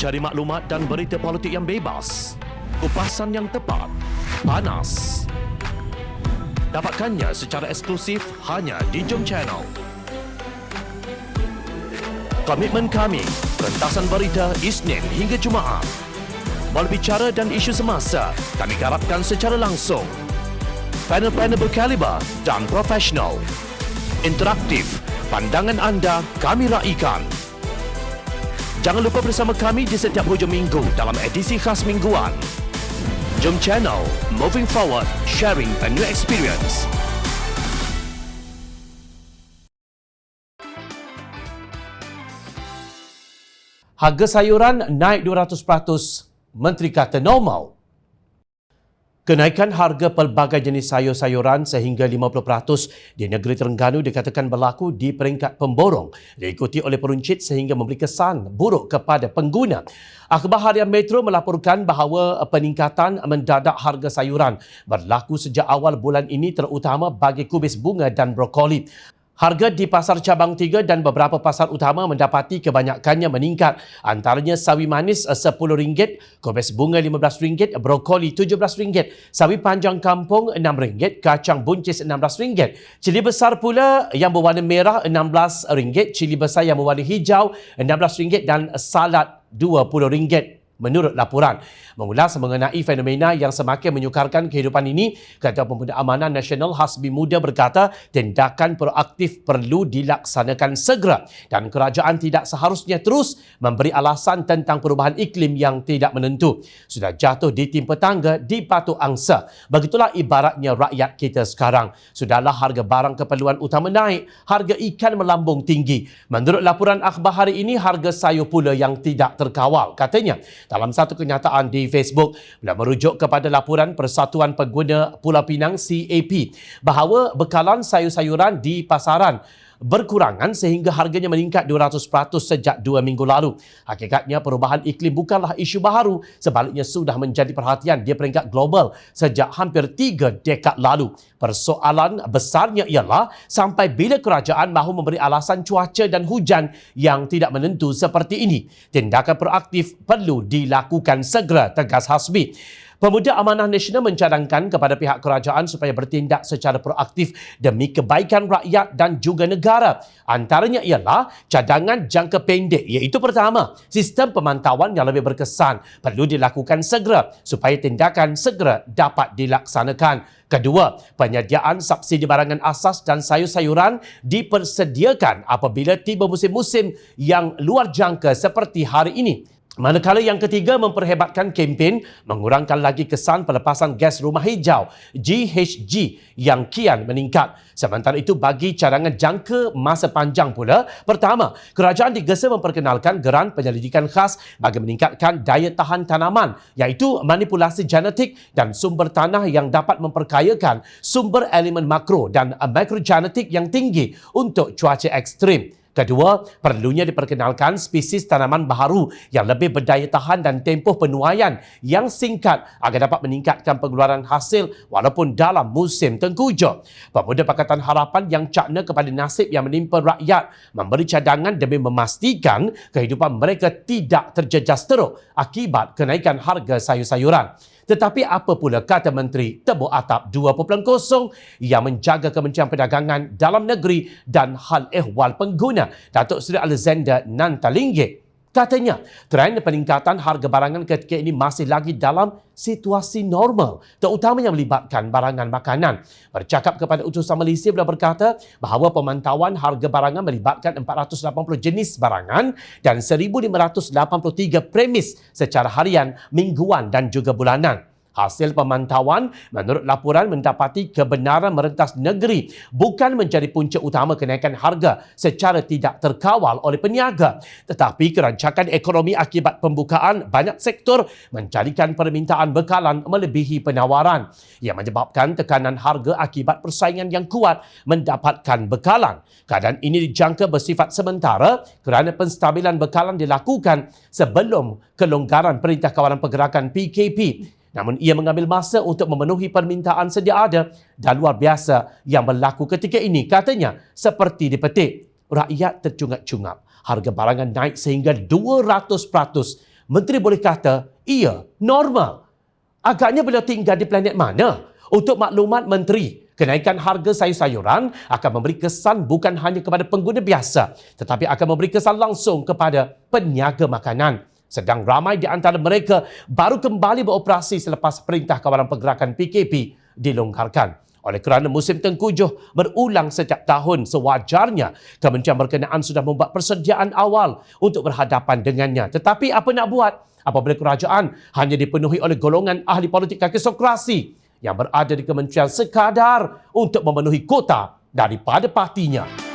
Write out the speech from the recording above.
Cari maklumat dan berita politik yang bebas, kupasan yang tepat, panas. Dapatkannya secara eksklusif hanya di Jom Channel. Komitmen kami, pentasan berita Isnin hingga Jumaat. Berbicara dan isu semasa, kami garapkan secara langsung. Panel-panel berkaliber dan profesional. Interaktif, pandangan anda kami raikan. Jangan lupa bersama kami di setiap hujung minggu dalam edisi khas mingguan. Jom Channel, moving forward, sharing a new experience. Harga sayuran naik 200%, Menteri kata normal. Kenaikan harga pelbagai jenis sayur-sayuran sehingga 50% di negeri Terengganu dikatakan berlaku di peringkat pemborong, diikuti oleh peruncit sehingga memberi kesan buruk kepada pengguna. Akhbar Harian Metro melaporkan bahawa peningkatan mendadak harga sayuran berlaku sejak awal bulan ini terutama bagi kubis bunga dan brokoli. Harga di pasar cabang 3 dan beberapa pasar utama mendapati kebanyakannya meningkat. Antaranya sawi manis RM10, kubis bunga RM15, brokoli RM17, sawi panjang kampung RM6, kacang buncis RM16, cili besar pula yang berwarna merah RM16, cili besar yang berwarna hijau RM16 dan salad RM20. Menurut laporan, mengulas mengenai fenomena yang semakin menyukarkan kehidupan ini, Ketua Pemuda Amanah Nasional Hasbi Muda berkata tindakan proaktif perlu dilaksanakan segera dan kerajaan tidak seharusnya terus memberi alasan tentang perubahan iklim yang tidak menentu. Sudah jatuh ditimpa tangga, dipatuk angsa. Begitulah ibaratnya rakyat kita sekarang. Sudahlah harga barang keperluan utama naik, harga ikan melambung tinggi. Menurut laporan akhbar hari ini, harga sayur pula yang tidak terkawal. Katanya, dalam satu kenyataan di Facebook, bila merujuk kepada laporan Persatuan Pengguna Pulau Pinang CAP bahawa bekalan sayur-sayuran di pasaran berkurangan sehingga harganya meningkat 200% sejak 2 minggu lalu. Hakikatnya perubahan iklim bukanlah isu baru, sebaliknya sudah menjadi perhatian di peringkat global sejak hampir 3 dekad lalu. Persoalan besarnya ialah sampai bila kerajaan mahu memberi alasan cuaca dan hujan yang tidak menentu seperti ini. Tindakan proaktif perlu dilakukan segera, tegas Hasbi. Pemuda Amanah Nasional mencadangkan kepada pihak kerajaan supaya bertindak secara proaktif demi kebaikan rakyat dan juga negara. Antaranya ialah cadangan jangka pendek, iaitu pertama, sistem pemantauan yang lebih berkesan perlu dilakukan segera supaya tindakan segera dapat dilaksanakan. Kedua, penyediaan subsidi barangan asas dan sayur-sayuran dipersediakan apabila tiba musim-musim yang luar jangka seperti hari ini. Manakala yang ketiga, memperhebatkan kempen mengurangkan lagi kesan pelepasan gas rumah hijau GHG yang kian meningkat. Sementara itu, bagi cadangan jangka masa panjang pula, pertama, kerajaan digesa memperkenalkan geran penyelidikan khas bagi meningkatkan daya tahan tanaman, iaitu manipulasi genetik dan sumber tanah yang dapat memperkayakan sumber elemen makro dan mikrogenetik yang tinggi untuk cuaca ekstrim. Kedua, perlunya diperkenalkan spesies tanaman baharu yang lebih berdaya tahan dan tempoh penuaian yang singkat agar dapat meningkatkan pengeluaran hasil walaupun dalam musim tengkujuh. Pemuda Pakatan Harapan yang cakna kepada nasib yang menimpa rakyat memberi cadangan demi memastikan kehidupan mereka tidak terjejas teruk akibat kenaikan harga sayur-sayuran. Tetapi apa pula kata Menteri Tebuk Atap 2.0 yang menjaga Kementerian Perdagangan Dalam Negeri dan Hal Ehwal Pengguna, Datuk Seri Alexander Nantalinggit? Katanya, trend peningkatan harga barangan ketika ini masih lagi dalam situasi normal, terutama yang melibatkan barangan makanan. Bercakap kepada utusan Malaysia, beliau berkata bahawa pemantauan harga barangan melibatkan 480 jenis barangan dan 1,583 premis secara harian, mingguan dan juga bulanan. Hasil pemantauan menurut laporan mendapati kebenaran merentas negeri bukan menjadi punca utama kenaikan harga secara tidak terkawal oleh peniaga, tetapi kerancakan ekonomi akibat pembukaan banyak sektor menjadikan permintaan bekalan melebihi penawaran yang menyebabkan tekanan harga akibat persaingan yang kuat mendapatkan bekalan. Keadaan ini dijangka bersifat sementara kerana penstabilan bekalan dilakukan sebelum kelonggaran Perintah Kawalan Pergerakan PKP. Namun ia mengambil masa untuk memenuhi permintaan sedia ada dan luar biasa yang berlaku ketika ini. Katanya, seperti dipetik, rakyat tercungap-cungap. Harga barangan naik sehingga 200%. menteri boleh kata, ia normal. Agaknya beliau tinggal di planet mana? Untuk maklumat menteri, kenaikan harga sayur-sayuran akan memberi kesan bukan hanya kepada pengguna biasa, tetapi akan memberi kesan langsung kepada peniaga makanan. Sedang ramai di antara mereka baru kembali beroperasi selepas Perintah Kawalan Pergerakan PKP dilonggarkan. Oleh kerana musim tengkujuh berulang setiap tahun, sewajarnya kementerian berkenaan sudah membuat persediaan awal untuk berhadapan dengannya. Tetapi apa nak buat apabila kerajaan hanya dipenuhi oleh golongan ahli politik kakistokrasi yang berada di kementerian sekadar untuk memenuhi kota daripada partinya?